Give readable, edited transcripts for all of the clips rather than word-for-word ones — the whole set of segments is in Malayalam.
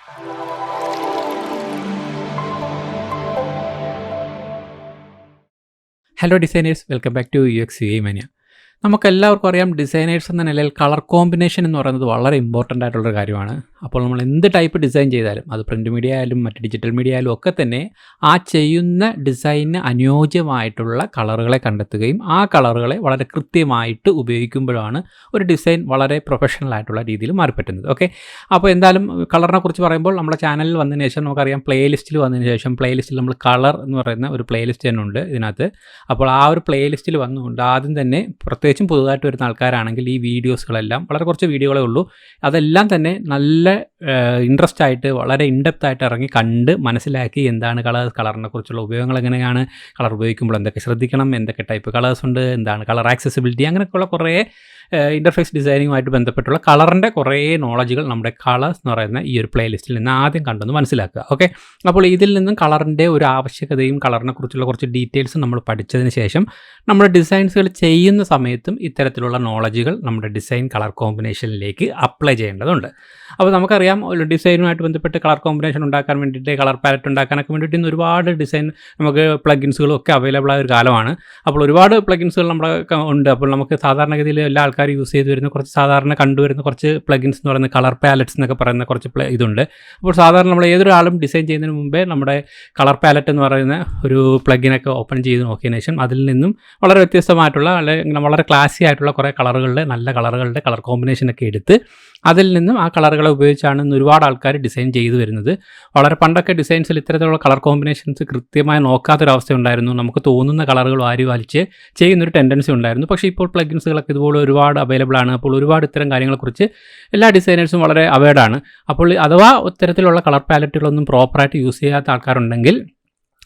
Hello designers, welcome back to uxuimania. നമുക്കെല്ലാവർക്കും അറിയാം, ഡിസൈനേഴ്സ് എന്ന നിലയിൽ കളർ കോമ്പിനേഷൻ എന്ന് പറയുന്നത് വളരെ ഇമ്പോർട്ടൻ്റ് ആയിട്ടുള്ളൊരു കാര്യമാണ്. അപ്പോൾ നമ്മൾ എന്ത് ടൈപ്പ് ഡിസൈൻ ചെയ്താലും, അത് പ്രിൻറ്റ് മീഡിയ ആയാലും മറ്റ് ഡിജിറ്റൽ മീഡിയ ആയാലും ഒക്കെ തന്നെ ആ ചെയ്യുന്ന ഡിസൈനിന് അനുയോജ്യമായിട്ടുള്ള കളറുകളെ കണ്ടെത്തുകയും ആ കളറുകളെ വളരെ കൃത്യമായിട്ട് ഉപയോഗിക്കുമ്പോഴാണ് ഒരു ഡിസൈൻ വളരെ പ്രൊഫഷണൽ ആയിട്ടുള്ള രീതിയിൽ മാറിപ്പറ്റുന്നത്. ഓക്കെ, അപ്പോൾ എന്തായാലും കളറിനെ കുറിച്ച് പറയുമ്പോൾ നമ്മുടെ ചാനലിൽ വന്നതിന് ശേഷം നമുക്കറിയാം, പ്ലേലിസ്റ്റിൽ വന്നതിന് ശേഷം പ്ലേലിസ്റ്റിൽ നമ്മൾ കളർ എന്ന് പറയുന്ന ഒരു പ്ലേലിസ്റ്റ് തന്നെ ഉണ്ട് ഇതിനകത്ത്. അപ്പോൾ ആ ഒരു പ്ലേലിസ്റ്റിൽ വന്നുകൊണ്ട് ആദ്യം തന്നെ, പ്രത്യേകിച്ചും പുതുതായിട്ട് വരുന്ന ആൾക്കാരാണെങ്കിൽ, ഈ വീഡിയോസുകളെല്ലാം വളരെ കുറച്ച് വീഡിയോകളേ ഉള്ളൂ, അതെല്ലാം തന്നെ നല്ല ഇൻട്രസ്റ്റ് ആയിട്ട് വളരെ ഇൻഡെപ്ത് ആയിട്ട് ഇറങ്ങി കണ്ട് മനസ്സിലാക്കി എന്താണ് കളറിനെ കുറിച്ചുള്ള ഉപയോഗങ്ങൾ, എങ്ങനെയാണ് കളർ ഉപയോഗിക്കുമ്പോൾ എന്തൊക്കെ ശ്രദ്ധിക്കണം, എന്തൊക്കെ ടൈപ്പ് കളേഴ്സ് ഉണ്ട്, എന്താണ് കളർ ആക്സസിബിലിറ്റി, അങ്ങനെയൊക്കെയുള്ള കുറേ ഇൻ്റർഫേസ് ഡിസൈനിങ്ങുമായിട്ട് ബന്ധപ്പെട്ടുള്ള കളറിൻ്റെ കുറേ നോളജുകൾ നമ്മുടെ കളേഴ്സ് എന്ന് പറയുന്ന ഈ ഒരു പ്ലേലിസ്റ്റിൽ നിന്ന് ആദ്യം കണ്ടൊന്ന് മനസ്സിലാക്കുക. ഓക്കെ, അപ്പോൾ ഇതിൽ നിന്നും കളറിൻ്റെ ഒരു ആവശ്യകതയും കളറിനെ കുറിച്ചുള്ള കുറച്ച് ഡീറ്റെയിൽസും നമ്മൾ പഠിച്ചതിന് ശേഷം നമ്മുടെ ഡിസൈൻസുകൾ ചെയ്യുന്ന സമയത്തും ഇത്തരത്തിലുള്ള നോളജുകൾ നമ്മുടെ ഡിസൈൻ കളർ കോമ്പിനേഷനിലേക്ക് അപ്ലൈ ചെയ്യേണ്ടതുണ്ട്. അപ്പോൾ നമുക്കറിയാം, ഒരു ഡിസൈനുമായിട്ട് ബന്ധപ്പെട്ട് കളർ കോമ്പിനേഷൻ ഉണ്ടാക്കാൻ വേണ്ടിയിട്ട്, കളർ പാലറ്റ് ഉണ്ടാക്കാനൊക്കെ വേണ്ടിയിട്ട് ഇന്ന് ഒരുപാട് ഡിസൈൻ നമുക്ക് പ്ലഗിൻസുകളും ഒക്കെ അവൈലബിൾ ആയ ഒരു കാലമാണ്. അപ്പോൾ ഒരുപാട് പ്ലഗിൻസുകൾ നമ്മുടെ ഉണ്ട്. അപ്പോൾ നമുക്ക് സാധാരണഗതിയിൽ എല്ലാ ആൾക്കാരും യൂസ് ചെയ്ത് വരുന്ന കുറച്ച് സാധാരണ കണ്ടുവരുന്ന കുറച്ച് പ്ലഗിൻസ് എന്ന് പറയുന്ന കളർ പാലറ്റ്സ് എന്നൊക്കെ പറയുന്ന കുറച്ച് ഇതുണ്ട്. അപ്പോൾ സാധാരണ നമ്മൾ ഏതൊരാളും ഡിസൈൻ ചെയ്യുന്നതിന് മുമ്പേ നമ്മുടെ കളർ പാലറ്റ് എന്ന് പറയുന്ന ഒരു പ്ലഗിനൊക്കെ ഓപ്പൺ ചെയ്ത് നോക്കിയതിന് ശേഷം അതിൽ നിന്നും വളരെ വ്യത്യസ്തമായിട്ടുള്ള, അല്ലെങ്കിൽ വളരെ ക്ലാസി ആയിട്ടുള്ള കുറേ കളറുകളുടെ, നല്ല കളറുകളുടെ കളർ കോമ്പിനേഷനൊക്കെ എടുത്ത് അതിൽ നിന്നും ആ കളറുകളെ ഉപയോഗിച്ചാണ് ഇന്ന് ഒരുപാട് ആൾക്കാർ ഡിസൈൻ ചെയ്തു വരുന്നത്. വളരെ പണ്ടൊക്കെ ഡിസൈൻസിൽ ഇത്തരത്തിലുള്ള കളർ കോമ്പിനേഷൻസ് കൃത്യമായി നോക്കാത്തൊരവസ്ഥ ഉണ്ടായിരുന്നു. നമുക്ക് തോന്നുന്ന കളറുകൾ വാരി വലിച്ച് ചെയ്യുന്നൊരു ടെൻഡൻസി ഉണ്ടായിരുന്നു. പക്ഷേ ഇപ്പോൾ പ്ലഗിൻസുകളൊക്കെ ഇതുപോലെ ഒരുപാട് അവൈലബിൾ ആണ്. അപ്പോൾ ഒരുപാട് ഇത്തരം കാര്യങ്ങളെക്കുറിച്ച് എല്ലാ ഡിസൈനേഴ്സും വളരെ അവെയർഡാണ്. അപ്പോൾ അഥവാ ഇത്തരത്തിലുള്ള കളർ പാലറ്റുകളൊന്നും പ്രോപ്പറായിട്ട് യൂസ് ചെയ്യാത്ത ആൾക്കാരുണ്ടെങ്കിൽ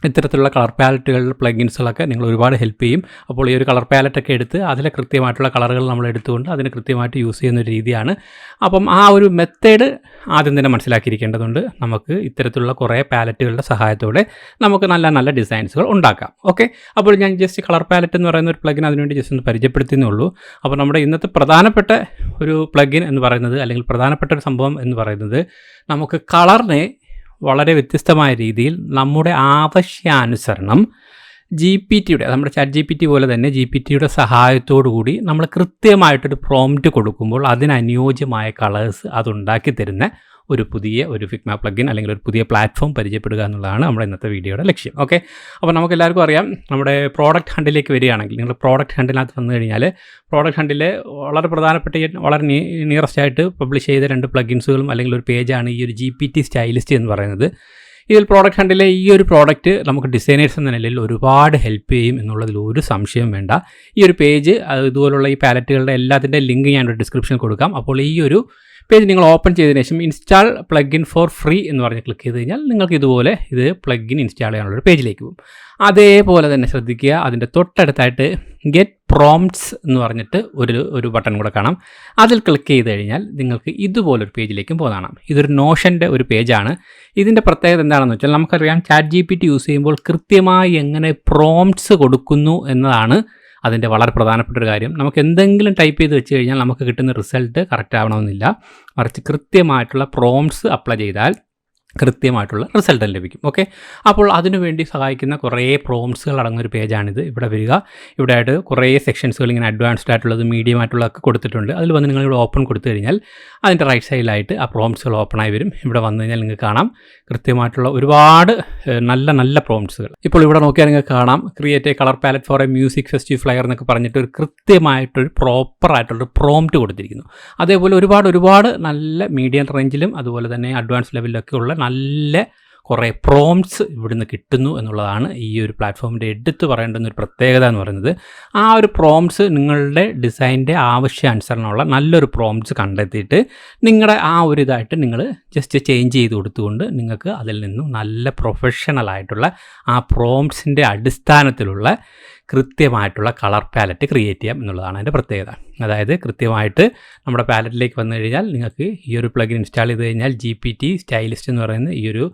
ഇത്തരത്തിലുള്ള കളർ പാലറ്റുകളുടെ പ്ലഗിൻസുകളൊക്കെ നിങ്ങൾ ഒരുപാട് ഹെൽപ്പ് ചെയ്യും. അപ്പോൾ ഈ ഒരു കളർ പാലറ്റൊക്കെ എടുത്ത് അതിലെ കൃത്യമായിട്ടുള്ള കളറുകൾ നമ്മൾ എടുത്തുകൊണ്ട് അതിന് കൃത്യമായിട്ട് യൂസ് ചെയ്യുന്ന ഒരു രീതിയാണ്. അപ്പം ആ ഒരു മെത്തേഡ് ആദ്യം തന്നെ മനസ്സിലാക്കിയിരിക്കേണ്ടതുണ്ട്. നമുക്ക് ഇത്തരത്തിലുള്ള കുറേ പാലറ്റുകളുടെ സഹായത്തോടെ നമുക്ക് നല്ല നല്ല ഡിസൈൻസുകൾ ഉണ്ടാക്കാം. ഓക്കെ, അപ്പോൾ ഞാൻ ജസ്റ്റ് കളർ പാലറ്റ് എന്ന് പറയുന്ന ഒരു പ്ലഗിൻ അതിനുവേണ്ടി ജസ്റ്റ് ഒന്ന് പരിചയപ്പെടുത്തുന്നേ ഉള്ളൂ. അപ്പോൾ നമ്മുടെ ഇന്നത്തെ പ്രധാനപ്പെട്ട ഒരു പ്ലഗിൻ എന്ന് പറയുന്നത്, അല്ലെങ്കിൽ പ്രധാനപ്പെട്ട ഒരു സംഭവം എന്ന് പറയുന്നത്, നമുക്ക് കളറിനെ വളരെ വ്യത്യസ്തമായ രീതിയിൽ നമ്മുടെ ആവശ്യാനുസരണം GPT-യുടെ, നമ്മുടെ ChatGPT പോലെ തന്നെ GPT-യുടെ സഹായത്തോടു കൂടി നമ്മൾ കൃത്യമായിട്ടൊരു പ്രോംപ്റ്റ് കൊടുക്കുമ്പോൾ അതിനനുയോജ്യമായ കളേഴ്സ് അതുണ്ടാക്കി തരുന്ന ഒരു ഫിഗ്മ പ്ലഗിൻ അല്ലെങ്കിൽ ഒരു പുതിയ പ്ലാറ്റ്ഫോം പരിചയപ്പെടുക എന്നുള്ളതാണ് നമ്മുടെ ഇന്നത്തെ വീഡിയോയുടെ ലക്ഷ്യം. ഓക്കെ, അപ്പോൾ നമുക്കെല്ലാവർക്കും അറിയാം, നമ്മുടെ പ്രോഡക്റ്റ് ഹണ്ടിലേക്ക് വരികയാണെങ്കിൽ, നിങ്ങൾ പ്രോഡക്റ്റ് ഹണ്ടിനകത്ത് വന്നു കഴിഞ്ഞാൽ പ്രോഡക്റ്റ് ഹണ്ടിൽ വളരെ പ്രധാനപ്പെട്ട, വളരെ നിയറസ്റ്റ് ആയിട്ട് പബ്ലിഷ് ചെയ്ത 2 പ്ലഗിൻസുകളും അല്ലെങ്കിൽ ഒരു പേജാണ് ഈ ഒരു GPT സ്റ്റൈലിസ്റ്റ് എന്ന് പറയുന്നത്. ഇതിൽ പ്രോഡക്റ്റ് ഹണ്ടിലെ ഈ ഒരു പ്രോഡക്റ്റ് നമുക്ക് ഡിസൈനേഴ്സ് എന്ന നിലയിൽ ഒരുപാട് ഹെൽപ്പ് ചെയ്യും എന്നുള്ളതിൽ ഒരു സംശയം വേണ്ട. ഈ ഒരു പേജ്, ഇതുപോലുള്ള ഈ പാലറ്റുകളുടെ എല്ലാത്തിൻ്റെ ലിങ്ക് ഞാൻ ഡിസ്ക്രിപ്ഷനിൽ കൊടുക്കാം. അപ്പോൾ ഈ ഒരു പേജ് നിങ്ങൾ ഓപ്പൺ ചെയ്തതിന് ശേഷം ഇൻസ്റ്റാൾ പ്ലഗിൻ ഫോർ ഫ്രീ എന്ന് പറഞ്ഞ് ക്ലിക്ക് ചെയ്ത് കഴിഞ്ഞാൽ നിങ്ങൾക്ക് ഇതുപോലെ ഇത് പ്ലഗിൻ ഇൻസ്റ്റാൾ ചെയ്യാനുള്ളൊരു പേജിലേക്ക് പോകും. അതേപോലെ തന്നെ ശ്രദ്ധിക്കുക, അതിൻ്റെ തൊട്ടടുത്തായിട്ട് ഗെറ്റ് പ്രോംപ്റ്റ്സ് എന്ന് പറഞ്ഞിട്ട് ഒരു ബട്ടൺ കൂടെ കാണാം. അതിൽ ക്ലിക്ക് ചെയ്ത് കഴിഞ്ഞാൽ നിങ്ങൾക്ക് ഇതുപോലൊരു പേജിലേക്കും പോകാം. ഇതൊരു നോഷൻ്റെ ഒരു പേജാണ്. ഇതിൻ്റെ പ്രത്യേകത എന്താണെന്ന് വെച്ചാൽ, നമുക്കറിയാം ChatGPT യൂസ് ചെയ്യുമ്പോൾ കൃത്യമായി എങ്ങനെ പ്രോംപ്റ്റ്സ് കൊടുക്കുന്നു എന്നതാണ് അതിൻ്റെ വളരെ പ്രധാനപ്പെട്ട ഒരു കാര്യം. നമുക്ക് എന്തെങ്കിലും ടൈപ്പ് ചെയ്ത് വെച്ച് കഴിഞ്ഞാൽ നമുക്ക് കിട്ടുന്ന റിസൾട്ട് കറക്റ്റ് ആവണമെന്നില്ല. മറിച്ച് കൃത്യമായിട്ടുള്ള പ്രോംപ്റ്റ്സ് അപ്ലൈ ചെയ്താൽ കൃത്യമായിട്ടുള്ള റിസൾട്ട് ലഭിക്കും. ഓക്കെ, അപ്പോൾ അതിനുവേണ്ടി സഹായിക്കുന്ന കുറേ പ്രോംപ്റ്റ്സുകൾ അടങ്ങുന്ന ഒരു പേജാണിത്. ഇവിടെ വരിക, ഇവിടെ ആയിട്ട് കുറേ സെക്ഷൻസുകൾ ഇങ്ങനെ അഡ്വാൻസ്ഡ് ആയിട്ടുള്ളത്, മീഡിയം ആയിട്ടുള്ളതൊക്കെ കൊടുത്തിട്ടുണ്ട്. അതിൽ വന്ന് നിങ്ങളിവിടെ ഓപ്പൺ കൊടുത്തു കഴിഞ്ഞാൽ അതിൻ്റെ റൈറ്റ് സൈഡിലായിട്ട് ആ പ്രോംപ്റ്റ്സുകൾ ഓപ്പണായി വരും. ഇവിടെ വന്നു കഴിഞ്ഞാൽ നിങ്ങൾക്ക് കാണാം കൃത്യമായിട്ടുള്ള ഒരുപാട് നല്ല നല്ല പ്രോംപ്റ്റ്സുകൾ. ഇപ്പോൾ ഇവിടെ നോക്കിയാൽ നിങ്ങൾക്ക് കാണാം, create a colour palette for a music festival flyer എന്നൊക്കെ പറഞ്ഞിട്ട് ഒരു കൃത്യമായിട്ടൊരു പ്രോപ്പറായിട്ടുള്ളൊരു പ്രോംപ്റ്റ് കൊടുത്തിരിക്കുന്നു. അതേപോലെ ഒരുപാട് നല്ല മീഡിയം റേഞ്ചിലും അതുപോലെ തന്നെ അഡ്വാൻസ് ലെവലിലൊക്കെ ഉള്ള നല്ല കുറേ പ്രോംപ്റ്റ്സ് ഇവിടുന്ന് കിട്ടുന്നു എന്നുള്ളതാണ് ഈ ഒരു പ്ലാറ്റ്ഫോമിൻ്റെ എടുത്ത് പറയേണ്ടുന്ന ഒരു പ്രത്യേകത എന്ന് പറയുന്നത്. ആ ഒരു പ്രോംപ്റ്റ്സ് നിങ്ങളുടെ ഡിസൈൻ്റെ ആവശ്യാനുസരണമുള്ള നല്ലൊരു പ്രോംപ്റ്റ്സ് കണ്ടെത്തിയിട്ട് നിങ്ങളുടെ ആ ഒരു ഇതായിട്ട് നിങ്ങൾ ജസ്റ്റ് ചേഞ്ച് ചെയ്ത് കൊടുത്തുകൊണ്ട് നിങ്ങൾക്ക് അതിൽ നിന്നും നല്ല പ്രൊഫഷണലായിട്ടുള്ള ആ പ്രോംപ്റ്റ്സിൻ്റെ അടിസ്ഥാനത്തിലുള്ള കൃത്യമായിട്ടുള്ള കളർ പാലറ്റ് ക്രിയേറ്റ് ചെയ്യാം എന്നുള്ളതാണ് അതിൻ്റെ പ്രത്യേകത. അതായത് കൃത്യമായിട്ട് നമ്മുടെ പാലറ്റിലേക്ക് വന്നു കഴിഞ്ഞാൽ നിങ്ങൾക്ക് ഈ ഒരു പ്ലഗിൻ ഇൻസ്റ്റാൾ ചെയ്ത് കഴിഞ്ഞാൽ GPT സ്റ്റൈലിസ്റ്റ് എന്ന് പറയുന്ന ഈ ഒരു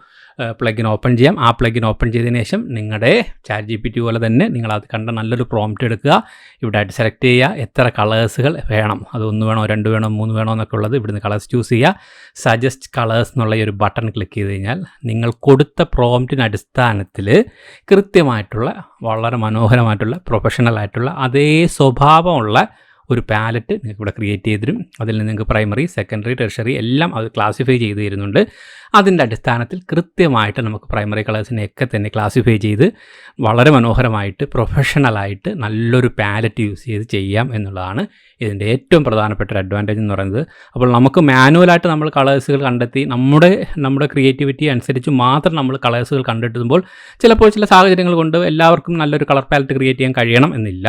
പ്ലഗിൻ ഓപ്പൺ ചെയ്യാം. ആ പ്ലഗിൻ ഓപ്പൺ ചെയ്തതിന് ശേഷം നിങ്ങളുടെ ChatGPT പോലെ തന്നെ നിങ്ങളത് കണ്ട നല്ലൊരു പ്രോംപ്റ്റ് എടുക്കുക, ഇവിടെ ആയിട്ട് സെലക്ട് ചെയ്യുക, എത്ര കളേഴ്സുകൾ വേണം, അത് 1 വേണോ 2 വേണോ 3 വേണോ എന്നൊക്കെ ഉള്ളത് ഇവിടുന്ന് കളേഴ്സ് ചൂസ് ചെയ്യുക. സജസ്റ്റ് കളേഴ്സ് എന്നുള്ള ഈ ഒരു ബട്ടൺ ക്ലിക്ക് ചെയ്ത് കഴിഞ്ഞാൽ നിങ്ങൾ കൊടുത്ത പ്രോംപ്റ്റിന് അടിസ്ഥാനത്തിൽ കൃത്യമായിട്ടുള്ള വളരെ മനോഹരമായിട്ടുള്ള പ്രൊഫഷണൽ ആയിട്ടുള്ള അതേ സ്വഭാവമുള്ള ഒരു പാലറ്റ് നിങ്ങൾക്ക് ഇവിടെ ക്രിയേറ്റ് ചെയ്ത് തരും. അതിൽ നിന്ന് നിങ്ങൾക്ക് പ്രൈമറി, സെക്കൻഡറി, ടെർഷറി എല്ലാം അത് ക്ലാസിഫൈ ചെയ്ത് തരുന്നുണ്ട്. അതിൻ്റെ അടിസ്ഥാനത്തിൽ കൃത്യമായിട്ട് നമുക്ക് പ്രൈമറി കളേഴ്സിനെയൊക്കെ തന്നെ ക്ലാസിഫൈ ചെയ്ത് വളരെ മനോഹരമായിട്ട് പ്രൊഫഷണലായിട്ട് നല്ലൊരു പാലറ്റ് യൂസ് ചെയ്ത് ചെയ്യാം എന്നുള്ളതാണ് ഇതിൻ്റെ ഏറ്റവും പ്രധാനപ്പെട്ട ഒരു അഡ്വാൻറ്റേജ് എന്ന് പറയുന്നത്. അപ്പോൾ നമുക്ക് മാനുവലായിട്ട് നമ്മൾ കളേഴ്സുകൾ കണ്ടെത്തി നമ്മുടെ ക്രിയേറ്റിവിറ്റി അനുസരിച്ച് മാത്രം നമ്മൾ കളേഴ്സുകൾ കണ്ടെത്തുമ്പോൾ ചിലപ്പോൾ ചില സാഹചര്യങ്ങൾ കൊണ്ട് എല്ലാവർക്കും നല്ലൊരു കളർ പാലറ്റ് ക്രിയേറ്റ് ചെയ്യാൻ കഴിയണം എന്നില്ല.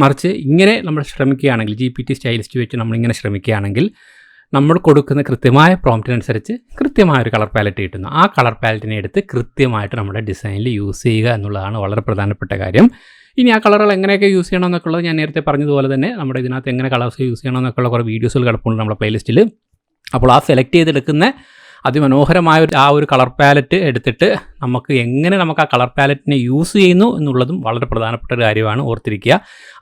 മറിച്ച് ഇങ്ങനെ നമ്മൾ ശ്രമിക്കുകയാണെങ്കിൽ GPT സ്റ്റൈലിസ്റ്റ് വെച്ച് നമ്മളിങ്ങനെ ശ്രമിക്കുകയാണെങ്കിൽ നമ്മൾ കൊടുക്കുന്ന കൃത്യമായ പ്രോംപ്റ്റിനനുസരിച്ച് കൃത്യമായൊരു കളർ പാലറ്റ് കിട്ടുന്നു. ആ കളർ പാലറ്റിനെ എടുത്ത് കൃത്യമായിട്ട് നമ്മുടെ ഡിസൈനിൽ യൂസ് ചെയ്യുക എന്നുള്ളതാണ് വളരെ പ്രധാനപ്പെട്ട കാര്യം. ഇനി ആ കളറുകൾ എങ്ങനെയൊക്കെ യൂസ് ചെയ്യണമെന്നൊക്കെ ഉള്ളത് ഞാൻ നേരത്തെ പറഞ്ഞതുപോലെ തന്നെ നമ്മുടെ ഇതിനകത്ത് എങ്ങനെ കളേഴ്സ് യൂസ് ചെയ്യണമെന്നൊക്കെയുള്ള കുറേ വീഡിയോസുകൾ കിടപ്പുണ്ട് നമ്മുടെ പ്ലേലിസ്റ്റിൽ. അപ്പോൾ ആ സെലക്ട് ചെയ്തെടുക്കുന്ന അതിമനോഹരമായ ആ ഒരു കളർ പാലറ്റ് എടുത്തിട്ട് നമുക്ക് ആ കളർ പാലറ്റിനെ യൂസ് ചെയ്യുന്നു എന്നുള്ളതും വളരെ പ്രധാനപ്പെട്ട ഒരു കാര്യമാണ്, ഓർത്തിരിക്കുക.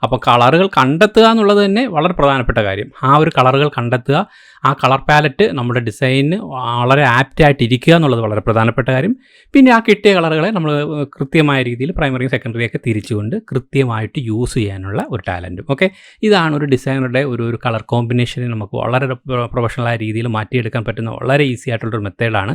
അപ്പോൾ കളറുകൾ കണ്ടെത്തുക എന്നുള്ളത് തന്നെ വളരെ പ്രധാനപ്പെട്ട കാര്യം. ആ ഒരു കളറുകൾ കണ്ടെത്തുക, ആ കളർ പാലറ്റ് നമ്മുടെ ഡിസൈനിന് വളരെ ആപ്റ്റായിട്ടിരിക്കുക എന്നുള്ളത് വളരെ പ്രധാനപ്പെട്ട കാര്യം. പിന്നെ ആ കിട്ടിയ കളറുകളെ നമ്മൾ കൃത്യമായ രീതിയിൽ പ്രൈമറിയും സെക്കൻഡറിയൊക്കെ തിരിച്ചുകൊണ്ട് കൃത്യമായിട്ട് യൂസ് ചെയ്യാനുള്ള ഒരു ടാലൻറ്റും. ഓക്കെ, ഇതാണ് ഒരു ഡിസൈനറുടെ ഒരു കളർ കോമ്പിനേഷനെ നമുക്ക് വളരെ പ്രൊഫഷണലായ രീതിയിൽ മാറ്റിയെടുക്കാൻ പറ്റുന്ന വളരെ ഈസി ആയിട്ടുള്ളൊരു മെത്തേഡാണ്.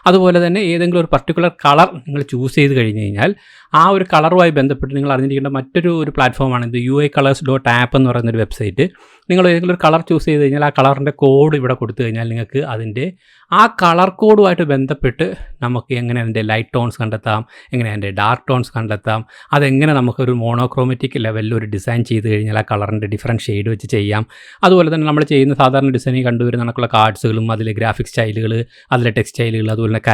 അതുപോലെ തന്നെ ഏതെങ്കിലും ഒരു പർട്ടിക്കുലർ കളർ നിങ്ങൾ ചൂസ് ചെയ്ത് കഴിഞ്ഞ് കഴിഞ്ഞാൽ ആ ഒരു കളറുമായി ബന്ധപ്പെട്ട് നിങ്ങൾ അറിഞ്ഞിരിക്കേണ്ട മറ്റൊരു പ്ലാറ്റ്ഫോമാണ് ഇത് uicolors.app എന്ന് പറയുന്നൊരു വെബ്സൈറ്റ്. നിങ്ങൾ ഏതെങ്കിലും ഒരു കളർ ചൂസ് ചെയ്ത് കഴിഞ്ഞാൽ ആ കളറിൻ്റെ കോഡ് ഇവിടെ കൊടുത്തു കഴിഞ്ഞാൽ നിങ്ങൾക്ക് അതിൻ്റെ ആ കളർ കോഡുമായിട്ട് ബന്ധപ്പെട്ട് നമുക്ക് എങ്ങനെ അതിൻ്റെ ലൈറ്റ് ടോൺസ് കണ്ടെത്താം, എങ്ങനെ അതിൻ്റെ ഡാർക്ക് ടോൺസ് കണ്ടെത്താം, അതെങ്ങനെ നമുക്കൊരു മോണോക്രോമാറ്റിക് ലെവലിൽ ഒരു ഡിസൈൻ ചെയ്ത് കഴിഞ്ഞാൽ ആ കളറിൻ്റെ ഡിഫറൻറ്റ് ഷെയ്ഡ് വെച്ച് ചെയ്യാം. അതുപോലെ തന്നെ നമ്മൾ ചെയ്യുന്ന സാധാരണ ഡിസൈനിൽ കണ്ടുവരുന്ന കണക്കുള്ള കാർഡ്സുകളും അതിലെ ഗ്രാഫിക് സ്റ്റൈലുകൾ, അതിലെ ടെക്സ്റ്റൈലുകൾ, അതുപോലെ തന്നെ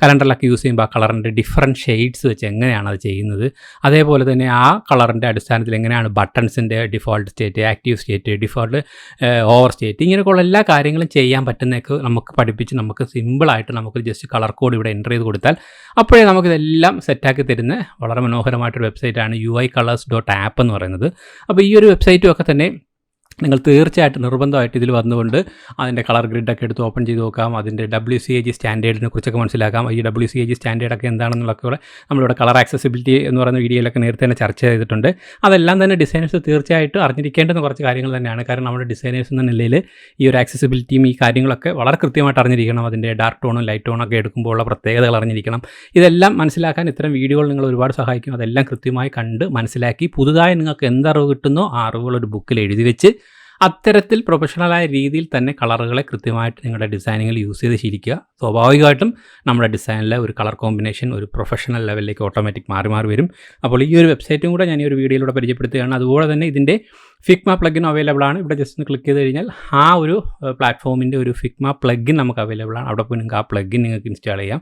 കലണ്ടറിലൊക്കെ യൂസ് ചെയ്യുമ്പോൾ ആ കളറിൻ്റെ ഡിഫറൻറ്റ് ഷെയ്ഡ്സ് വെച്ച് എങ്ങനെയാണ് അത് ചെയ്യുന്നത്, അതേപോലെ തന്നെ ആ കളറിൻ്റെ അടിസ്ഥാനത്തിൽ എങ്ങനെയാണ് ബട്ടൺസിൻ്റെ default state, active state, default over state, ഇങ്ങനെയൊക്കെയുള്ള എല്ലാ കാര്യങ്ങളും ചെയ്യാൻ പറ്റുന്നതൊക്കെ നമുക്ക് പഠിപ്പിച്ച് നമുക്ക് സിമ്പിളായിട്ട് നമുക്ക് ജസ്റ്റ് കളർ കോഡ് ഇവിടെ എൻ്റർ ചെയ്ത് കൊടുത്താൽ അപ്പോഴേ നമുക്കിതെല്ലാം സെറ്റാക്കി തരുന്ന വളരെ മനോഹരമായിട്ടൊരു വെബ്സൈറ്റാണ് uicolors.app എന്ന് പറയുന്നത്. അപ്പോൾ ഈ ഒരു വെബ്സൈറ്റും ഒക്കെ തന്നെ നിങ്ങൾ തീർച്ചയായിട്ടും നിർബന്ധമായിട്ട് ഇതിൽ വന്നുകൊണ്ട് അതിൻ്റെ കളർ ഗ്രിഡൊക്കെ എടുത്ത് ഓപ്പൺ ചെയ്ത് നോക്കാം, അതിൻ്റെ WCAG സ്റ്റാൻഡേർഡിനെ കുറിച്ചൊക്കെ മനസ്സിലാക്കാം. ഈ WCAG സ്റ്റാൻഡേർഡൊക്കെ എന്താണെന്നുള്ളതൊക്കെ നമ്മളിവിടെ കളർ ആക്സസിബിലിറ്റി എന്ന് പറയുന്ന വീഡിയോയിലൊക്കെ നേരത്തെ തന്നെ ചർച്ച ചെയ്തിട്ടുണ്ട്. അതെല്ലാം തന്നെ ഡിസൈനേഴ്സ് തീർച്ചയായിട്ടും അറിഞ്ഞിരിക്കേണ്ടുന്ന കുറച്ച് കാര്യങ്ങൾ തന്നെയാണ്. കാരണം നമ്മുടെ ഡിസൈനേഴ്സ് എന്ന നിലയിൽ ഈ ഒരു ആക്സസിബിലിറ്റിയും ഈ കാര്യങ്ങളൊക്കെ വളരെ കൃത്യമായിട്ട് അറിഞ്ഞിരിക്കണം. അതിൻ്റെ ഡാർക്ക് ടോണും ലൈറ്റ് ടോണൊക്കെ എടുക്കുമ്പോൾ ഉള്ള പ്രത്യേകതകൾ അറിഞ്ഞിരിക്കണം. ഇതെല്ലാം മനസ്സിലാക്കാൻ ഇത്തരം വീഡിയോകൾ നിങ്ങൾ ഒരുപാട് സഹായിക്കും. അതെല്ലാം കൃത്യമായി കണ്ട് മനസ്സിലാക്കി പുതുതായി നിങ്ങൾക്ക് എന്തറിവ് കിട്ടുന്നോ ആ അറിവുകൾ ഒരു ബുക്കിൽ എഴുതി വെച്ച് അത്തരത്തിൽ പ്രൊഫഷണലായ രീതിയിൽ തന്നെ കളറുകളെ കൃത്യമായിട്ട് നിങ്ങളുടെ ഡിസൈനിങ്ങിൽ യൂസ് ചെയ്ത് ശീലിക്കുക. സ്വാഭാവികമായിട്ടും നമ്മുടെ ഡിസൈനിലെ ഒരു കളർ കോമ്പിനേഷൻ ഒരു പ്രൊഫഷണൽ ലെവലിലേക്ക് ഓട്ടോമാറ്റിക് മാറി വരും. അപ്പോൾ ഈ ഒരു വെബ്സൈറ്റും കൂടെ ഞാൻ ഈ ഒരു വീഡിയോയിലൂടെ പരിചയപ്പെടുത്തുകയാണ്. അതുപോലെ തന്നെ ഇതിൻ്റെ ഫിഗ്മ പ്ലഗിൻ അവൈലബിൾ ആണ്. ഇവിടെ ജസ്റ്റ് ഒന്ന് ക്ലിക്ക് ചെയ്ത് കഴിഞ്ഞാൽ ആ ഒരു പ്ലാറ്റ്ഫോമിൻ്റെ ഒരു ഫിഗ്മ പ്ലഗിൻ നമുക്ക് അവൈലബിൾ ആണ്. അവിടെ പോയി നിങ്ങൾക്ക് ആ പ്ലഗിൻ നിങ്ങൾക്ക് ഇൻസ്റ്റാൾ ചെയ്യാം.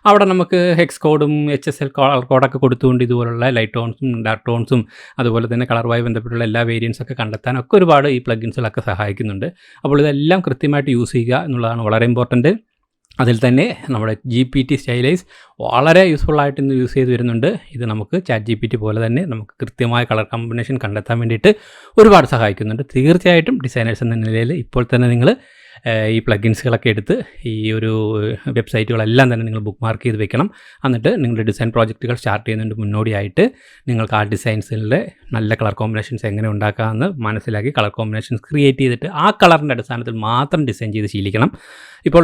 അവിടെ നമുക്ക് ഹെക്സ് കോഡും HSL കോഡൊക്കെ കൊടുത്തുകൊണ്ട് ഇതുപോലുള്ള ലൈറ്റ് ടോൺസും ഡാർക്ക് ടോൺസും അതുപോലെ തന്നെ കളറുമായി ബന്ധപ്പെട്ടുള്ള എല്ലാ വേരിയൻസൊക്കെ കണ്ടെത്താനൊക്കെ ഒരുപാട് ഈ പ്ലഗിൻസുകളൊക്കെ സഹായിക്കുന്നുണ്ട്. അപ്പോൾ ഇതെല്ലാം കൃത്യമായിട്ട് യൂസ് ചെയ്യുക എന്നുള്ളതാണ് വളരെ ഇമ്പോർട്ടൻറ്റ്. അതിൽ തന്നെ നമ്മുടെ GPT സ്റ്റൈലൈസ് വളരെ യൂസ്ഫുള്ളായിട്ട് ഇന്ന് യൂസ് ചെയ്ത് വരുന്നുണ്ട്. ഇത് നമുക്ക് ChatGPT പോലെ തന്നെ നമുക്ക് കൃത്യമായ കളർ കോമ്പിനേഷൻ കണ്ടെത്താൻ വേണ്ടിയിട്ട് ഒരുപാട് സഹായിക്കുന്നുണ്ട്. തീർച്ചയായിട്ടും ഡിസൈനേഴ്സ് എന്ന നിലയിൽ ഇപ്പോൾ തന്നെ നിങ്ങൾ ഈ പ്ലഗിൻസുകളൊക്കെ എടുത്ത് ഈ ഒരു വെബ്സൈറ്റുകളെല്ലാം തന്നെ നിങ്ങൾ ബുക്ക് മാർക്ക് ചെയ്ത് വെക്കണം. എന്നിട്ട് നിങ്ങളുടെ ഡിസൈൻ പ്രോജക്റ്റുകൾ സ്റ്റാർട്ട് ചെയ്യുന്നതിന് മുന്നോടിയായിട്ട് നിങ്ങൾക്ക് ആ ഡിസൈൻസിൻ്റെ നല്ല കളർ കോമ്പിനേഷൻസ് എങ്ങനെ ഉണ്ടാക്കാമെന്ന് മനസ്സിലാക്കി കളർ കോമ്പിനേഷൻസ് ക്രിയേറ്റ് ചെയ്തിട്ട് ആ കളറിൻ്റെ അടിസ്ഥാനത്തിൽ മാത്രം ഡിസൈൻ ചെയ്ത് ശീലിക്കണം. ഇപ്പോൾ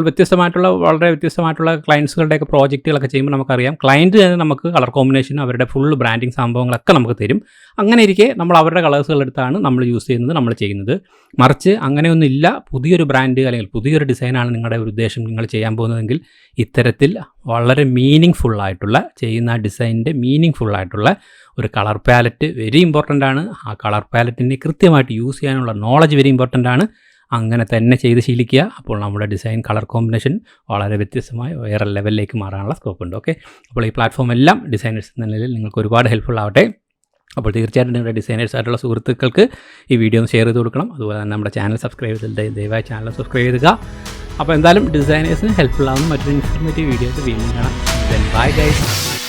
വളരെ വ്യത്യസ്തമായിട്ടുള്ള ക്ലയൻസുകളുടെയൊക്കെ പ്രോജക്റ്റുകളൊക്കെ ചെയ്യുമ്പോൾ നമുക്കറിയാം ക്ലയൻറ്റ് തന്നെ നമുക്ക് കളർ കോമ്പിനേഷൻ അവരുടെ ഫുൾ ബ്രാൻഡിങ് സംഭവങ്ങളൊക്കെ നമുക്ക് തരും. അങ്ങനെ ഇരിക്കെ നമ്മൾ അവരുടെ കളേഴ്സുകളെടുത്താണ് നമ്മൾ യൂസ് ചെയ്യുന്നത്, നമ്മൾ ചെയ്യുന്നത്. മറിച്ച് അങ്ങനെയൊന്നുമില്ല, പുതിയൊരു ബ്രാൻഡ് അല്ലെങ്കിൽ പുതിയൊരു ഡിസൈനാണ് നിങ്ങളുടെ ഒരു ഉദ്ദേശം നിങ്ങൾ ചെയ്യാൻ പോകുന്നതെങ്കിൽ ഇത്തരത്തിൽ വളരെ മീനിങ് ഫുള്ളായിട്ടുള്ള ചെയ്യുന്ന ഡിസൈനിൻ്റെ മീനിങ് ഫുള്ളായിട്ടുള്ള ഒരു കളർ പാലറ്റ് വെരി ഇമ്പോർട്ടൻ്റ് ആണ്. ആ കളർ പാലറ്റിനെ കൃത്യമായിട്ട് യൂസ് ചെയ്യാനുള്ള നോളജ് വെരി ഇമ്പോർട്ടൻ്റ് ആണ്. അങ്ങനെ തന്നെ ചെയ്ത് ശീലിക്കുക. അപ്പോൾ നമ്മുടെ ഡിസൈൻ കളർ കോമ്പിനേഷൻ വളരെ വ്യത്യസ്തമായി വേറെ ലെവലിലേക്ക് മാറാനുള്ള സ്കോപ്പ് ഉണ്ട്. ഓക്കെ, അപ്പോൾ ഈ പ്ലാറ്റ്ഫോം എല്ലാം ഡിസൈനേഴ്സ് എന്ന നിലയിൽ നിങ്ങൾക്ക് ഒരുപാട് ഹെൽപ്ഫുൾ ആവട്ടെ. അപ്പോൾ തീർച്ചയായിട്ടും നിങ്ങളുടെ ഡിസൈനേഴ്സ് ആയിട്ടുള്ള സുഹൃത്തുക്കൾക്ക് ഈ വീഡിയോ ഒന്ന് ഷെയർ ചെയ്ത് കൊടുക്കണം. അതുപോലെ തന്നെ നമ്മുടെ ചാനൽ സബ്സ്ക്രൈബ് ചെയ്തിട്ട് ദയവായി ചാനൽ സബ്സ്ക്രൈബ് ചെയ്യുക. അപ്പോൾ എന്തായാലും ഡിസൈനേഴ്സിന് ഹെൽപ്ഫുൾ ആവുന്ന മറ്റൊരു ഇൻഫോർമേറ്റീവ് വീഡിയോസ് വീണ്ടും കാണാം. Bye guys.